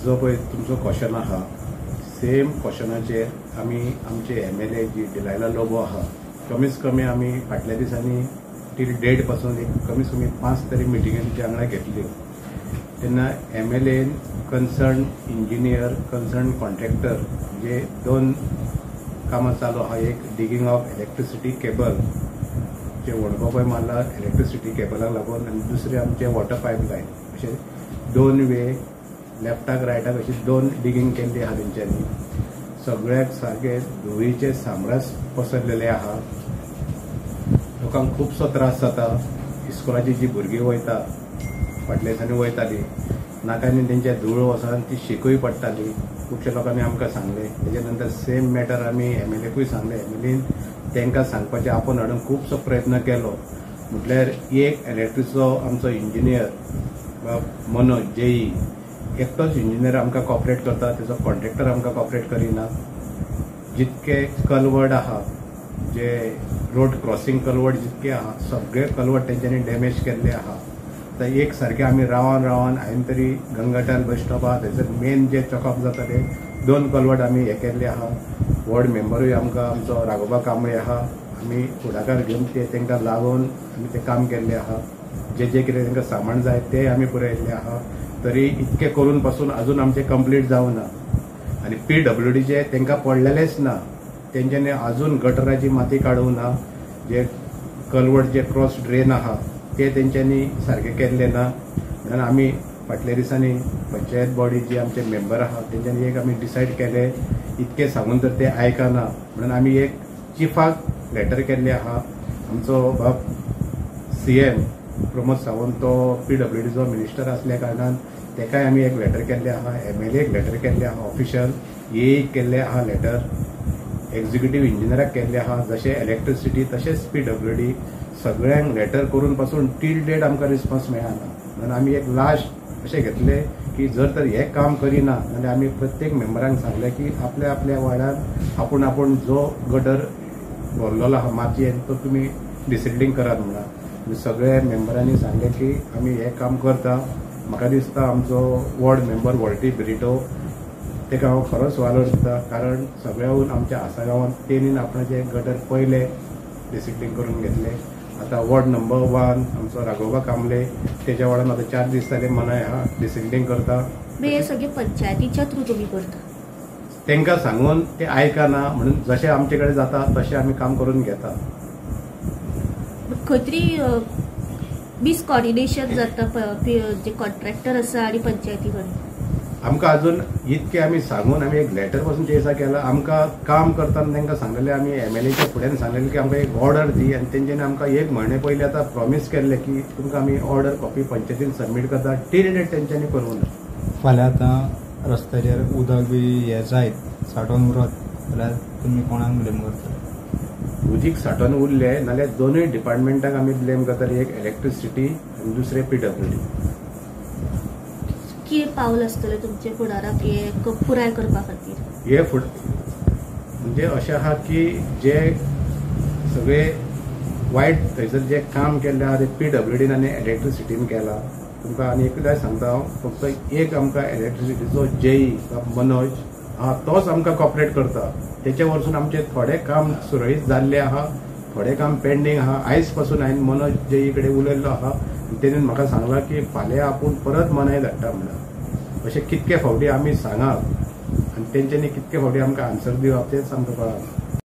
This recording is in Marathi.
जो पळय तुमचो क्वेश्चन आहा सेम क्वेश्चनाचेर आमी आमचे MLA जी डिलायला लोबो आहा कमीच कमी आमी फाटल्या दिसांनी टील डेट पासून एक कमीच कमी 5 तरी मिटिंगांची वांगडा घेतल्यो. तेन्ना MLA concern engineer concern contractor जे 2 कामां चालू आहा. एक डिगिंग ऑफ इलेक्ट्रिसिटी केबल जे वणकोपय मारला इलेक्ट्रिसिटी केबलाक लागून आनी दुसरे आमचे वॉटर पायपलायन अशे 2 वे लेफ्टाक रायटाक अशी 2 डिगिंग केल्ली आहा तेंच्यांनी. सगळ्याक सारखे धुळीचे साम्रास पसरलेले आहा. लोकांक खूबसो त्रास जाता. इस्कोलाची जी भुरगीं वयता फाटल्या दिसांनी वयताली नाकांनी तेंच्या धूळ वचोन ती शिकूय पडटाली. खुबशा लोकांनी आमकां सांगले. तेजे नंतर सेम मॅटर आमी MLAकूय सांगले. MLAन तांकां सांगपाचें आपूण हाडून खूबसो प्रयत्न केलो. म्हटल्यार एक इलेक्ट्रिकचो आमचो इंजिनियर वा मनोज JE एकटोच इंजिनियर आमकां कॉपरेट करता. तेजो कॉन्ट्रॅक्टर आमकां कॉपरेट करिना. जितके कलवड आहा जे रोड क्रॉसिंग कलवड जितके आहा सगळे कलवड तेंच्यांनी डॅमेज केल्ले आहा. आतां एक सारखे आमी रावन हांवें तरी गंगाटाल बस स्टॉप आहा थंयसर मेन जे चॉकअप जाता ते 2 कलवड आमी हे केल्ले आहा. वॉर्ड मेंबरूय आमकां आमचो राघोबा कांबळे आहा. आमी फुडाकार घेवन तांकां लागून आमी तें काम केल्लें आहा. जे कितें तांकां सामान जाय ते आमी पुरयल्लें आहा. तरी इतके करून पासून अजून आमचे कंप्लीट जावना. आनी PWD जे तांकां पडलेलेच ना. तेंच्यांनी अजून गटराची माती काडूंक ना. जे कलवड जे क्रॉस ड्रेन आहा ते तेंच्यांनी सारखे केल्ले ना. म्हणून आमी फाटल्या दिसांनी पंचायत बॉडी जी आमचे मेंबर आहा तेंच्यांनी एक आमी डिसायड केले. इतके सांगून तर ते आयकना म्हणून आमी एक चिफाक लेटर केल्ले आहा. आमचो बाब CM प्रमोद सावंत तो PWDचो मिनिस्टर असल्या कारणान तेकाय आमी एक लेटर केल्ले आहा. MLAक लेटर केल्ले आहा. ऑफिशियल EAक केल्ले आहा लेटर. एक्झिक्युटिव्ह इंजिनियराक केल्ले आहा. जशे इलेक्ट्रिसिटी तशेंच PWD सगळ्यांक लेटर करून पासून टील डेट आमकां रिस्पॉन्स मेळना. म्हणून आमी एक लास्ट अशें घेतले की जर तर हे काम करिना जाल्यार आमी प्रत्येक मेंबरांक सांगले की आपल्या आपल्या वार्डान आपूण जो गटर भरलेलो आहा मातयेन तो तुमी डिसिल्डिंग करात म्हणून सगळ्या मेंबरांनी सांगले की आमी हे काम करता. म्हाका दिसता आमचो वॉर्ड मेंबर वॉल्टी ब्रिटो तेका हांव खरोच वालोर दिता. कारण सगळ्याहून आमच्या आसा गांवांत तेणीन आपणाचे गटर पयले डिसिल्डिंग करून घेतले. आतां वॉर्ड नंबर 1 आमचो राघोबा कांबळे तेच्या वाड्यान आतां 4 दीस जाले मनाय आहा डिसिल्डिंग करता. हे सगळे पंचायतीच्या थ्रू तुमी करता. तांकां सांगून ते आयकना म्हणून जशें आमचे कडेन जाता तशें आमी काम करून घेता. खंय तरी मिसकॉर्डिनेशन जाता जे कॉन्ट्रॅक्टर आसा आनी पंचायती कडेन. आमकां अजून इतके आमी सांगून आमी एक लेटर पासून ते दिसा केला. आमकां काम करतना तांकां सांगलेलें आमी MLAच्या फुड्यान सांगलेलें की आमकां एक ऑर्डर दी आनी तेंच्यांनी आमकां 1 म्हयने पयलीं आतां प्रॉमीस केल्लें की तुमकां आमी ऑर्डर कॉपी पंचायतीन सबमीट करता. टील डेट तेंच्यांनी करूंक ना. फाल्यां आतां रस्त्याचेर उदक बी हे जायत साठोवन उरत जाल्यार तुमी कोणाक ब्लेम करता? उदीक साठोवन उरले नाल्यार दोनूय डिपार्टमेंटाक आमी ब्लेम करता. एक इलेक्ट्रिसिटी आनी दुसरे PWD. कितें पावल आसतलें तुमचे फुडाराक हे पुराय करपा खातीर? हे म्हणजे अशें आहा की जे सगळे वायट थंयसर जे काम केल्लें आहा ते PWDन आनी इलेक्ट्रिसिटीन केलां. तुमकां आनी एकदां सांगता हांव फक्त एक आमकां इलेक्ट्रिसिटीचो JE मनोज आहा तोच आमकां कॉपरेट करता. तेचे वरसून आमचे थोडे काम सुरळीत जाल्ले आहा. थोडे काम पेंडींग आहा. आयज पासून हांवें मनोज JE कडेन उलयल्लो आहा. तेणेन म्हाका सांगलां की फाल्यां आपूण परत मनाय धाडटा म्हणून. अशें कितके फावटी आमी सांगप आनी तेंच्यांनी कितके फावटी आमकां आन्सर दिवप तेच आमकां कळना.